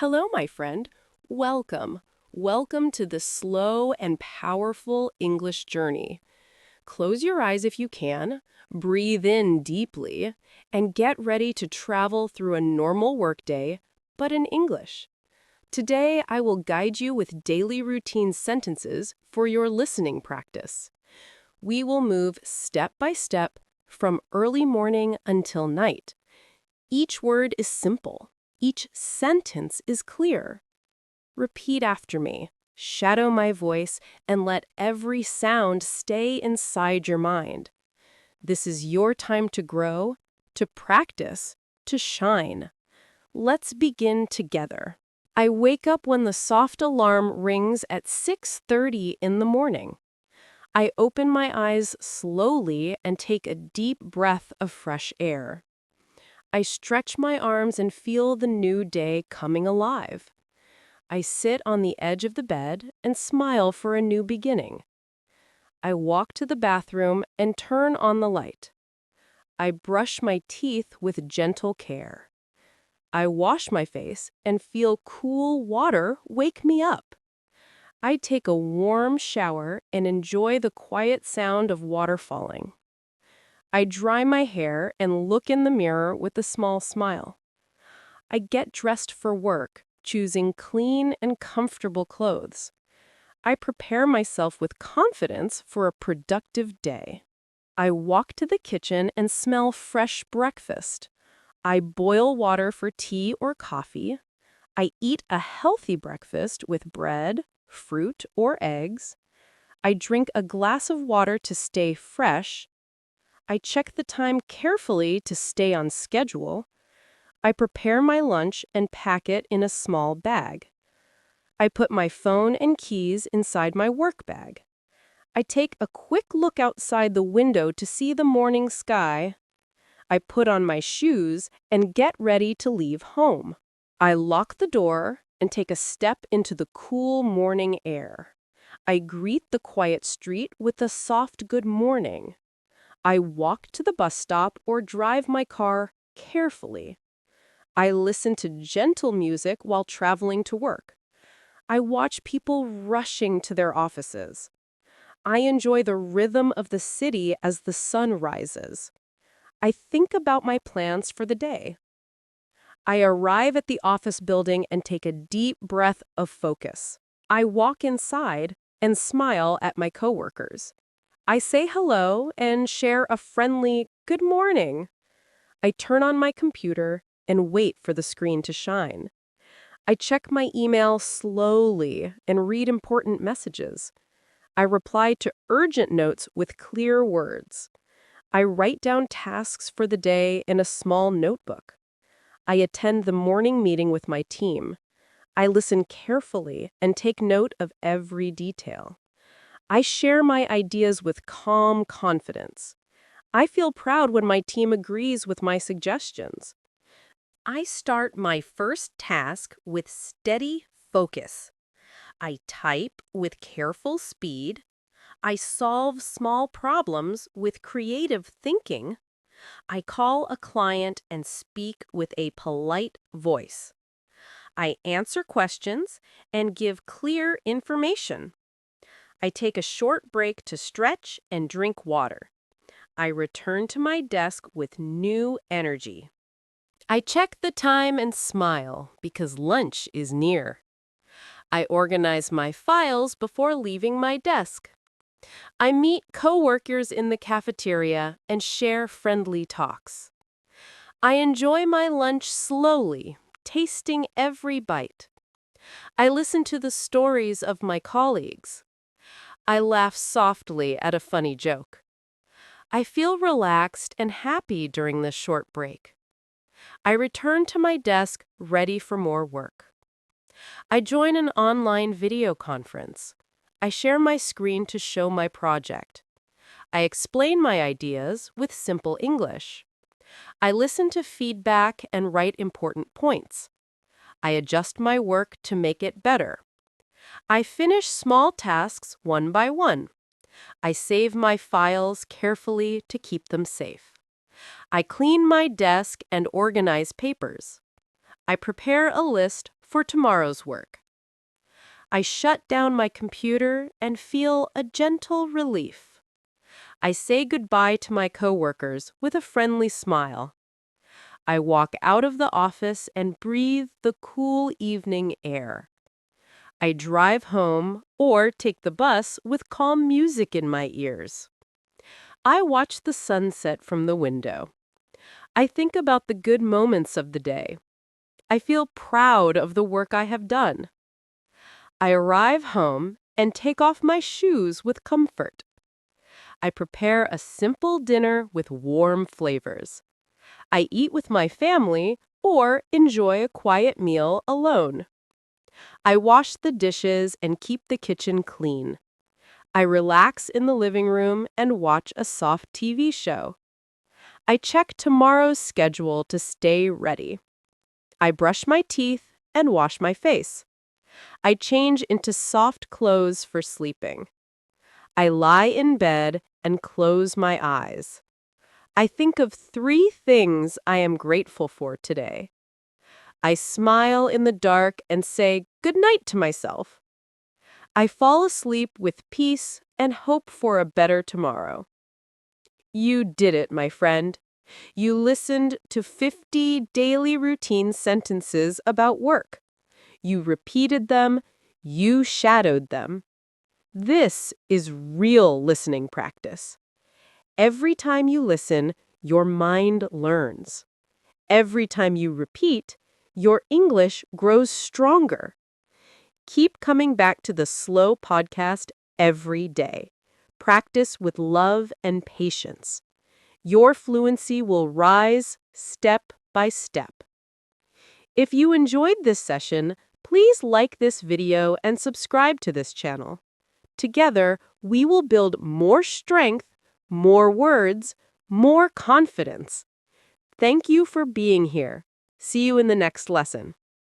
Hello, my friend. Welcome. Welcome to the slow and powerful English journey. Close your eyes if you can, breathe in deeply, and get ready to travel through a normal workday, but in English. Today, I will guide you with daily routine sentences for your listening practice. We will move step by step from early morning until night. Each word is simple. Each sentence is clear. Repeat after me. Shadow my voice and let every sound stay inside your mind. This is your time to grow, to practice, to shine. Let's begin together. I wake up when the soft alarm rings at 6:30 in the morning. I open my eyes slowly and take a deep breath of fresh air. I stretch my arms and feel the new day coming alive. I sit on the edge of the bed and smile for a new beginning. I walk to the bathroom and turn on the light. I brush my teeth with gentle care. I wash my face and feel cool water wake me up. I take a warm shower and enjoy the quiet sound of water falling. I dry my hair and look in the mirror with a small smile. I get dressed for work, choosing clean and comfortable clothes. I prepare myself with confidence for a productive day. I walk to the kitchen and smell fresh breakfast. I boil water for tea or coffee. I eat a healthy breakfast with bread, fruit, or eggs. I drink a glass of water to stay fresh. I check the time carefully to stay on schedule. I prepare my lunch and pack it in a small bag. I put my phone and keys inside my work bag. I take a quick look outside the window to see the morning sky. I put on my shoes and get ready to leave home. I lock the door and take a step into the cool morning air. I greet the quiet street with a soft good morning. I walk to the bus stop or drive my car carefully. I listen to gentle music while traveling to work. I watch people rushing to their offices. I enjoy the rhythm of the city as the sun rises. I think about my plans for the day. I arrive at the office building and take a deep breath of focus. I walk inside and smile at my coworkers. I say hello and share a friendly good morning. I turn on my computer and wait for the screen to shine. I check my email slowly and read important messages. I reply to urgent notes with clear words. I write down tasks for the day in a small notebook. I attend the morning meeting with my team. I listen carefully and take note of every detail. I share my ideas with calm confidence. I feel proud when my team agrees with my suggestions. I start my first task with steady focus. I type with careful speed. I solve small problems with creative thinking. I call a client and speak with a polite voice. I answer questions and give clear information. I take a short break to stretch and drink water. I return to my desk with new energy. I check the time and smile because lunch is near. I organize my files before leaving my desk. I meet coworkers in the cafeteria and share friendly talks. I enjoy my lunch slowly, tasting every bite. I listen to the stories of my colleagues. I laugh softly at a funny joke. I feel relaxed and happy during this short break. I return to my desk ready for more work. I join an online video conference. I share my screen to show my project. I explain my ideas with simple English. I listen to feedback and write important points. I adjust my work to make it better. I finish small tasks one by one. I save my files carefully to keep them safe. I clean my desk and organize papers. I prepare a list for tomorrow's work. I shut down my computer and feel a gentle relief. I say goodbye to my coworkers with a friendly smile. I walk out of the office and breathe the cool evening air. I drive home or take the bus with calm music in my ears. I watch the sunset from the window. I think about the good moments of the day. I feel proud of the work I have done. I arrive home and take off my shoes with comfort. I prepare a simple dinner with warm flavors. I eat with my family or enjoy a quiet meal alone. I wash the dishes and keep the kitchen clean. I relax in the living room and watch a soft TV show. I check tomorrow's schedule to stay ready. I brush my teeth and wash my face. I change into soft clothes for sleeping. I lie in bed and close my eyes. I think of 3 things I am grateful for today. I smile in the dark and say good night to myself. I fall asleep with peace and hope for a better tomorrow. You did it, my friend. You listened to 50 daily routine sentences about work. You repeated them. You shadowed them. This is real listening practice. Every time you listen, your mind learns. Every time you repeat, your English grows stronger. Keep coming back to the Slow podcast every day. Practice with love and patience. Your fluency will rise step by step. If you enjoyed this session, please like this video and subscribe to this channel. Together, we will build more strength, more words, more confidence. Thank you for being here. See you in the next lesson.